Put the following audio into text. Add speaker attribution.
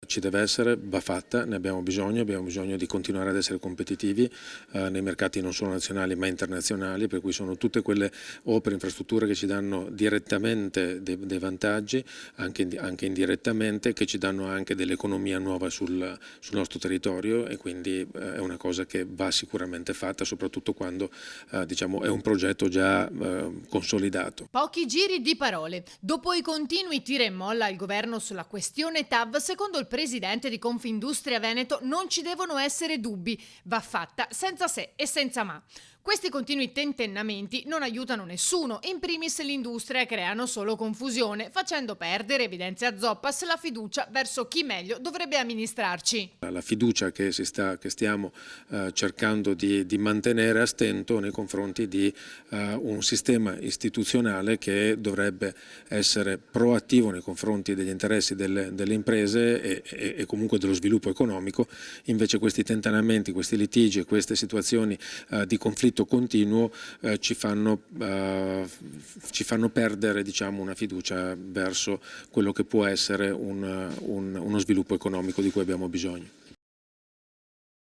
Speaker 1: Ci deve essere, va fatta, ne abbiamo bisogno di continuare ad essere competitivi nei mercati non solo nazionali ma internazionali, per cui sono tutte quelle opere, infrastrutture che ci danno direttamente dei vantaggi, anche indirettamente, che ci danno anche dell'economia nuova sul nostro territorio, e quindi è una cosa che va sicuramente fatta, soprattutto quando diciamo, è un progetto già consolidato.
Speaker 2: Pochi giri di parole. Dopo i continui tira e molla al governo sulla questione TAV, secondo il presidente di Confindustria Veneto non ci devono essere dubbi, va fatta senza se e senza ma. Questi continui tentennamenti non aiutano nessuno, in primis l'industria, e creano solo confusione, facendo perdere, evidenzia Zoppas, la fiducia verso chi meglio dovrebbe amministrarci.
Speaker 1: La fiducia che stiamo cercando di mantenere a stento nei confronti di un sistema istituzionale che dovrebbe essere proattivo nei confronti degli interessi delle imprese e comunque dello sviluppo economico. Invece questi tentennamenti, questi litigi e queste situazioni di conflitto continuo ci fanno perdere, diciamo, una fiducia verso quello che può essere uno sviluppo economico di cui abbiamo bisogno.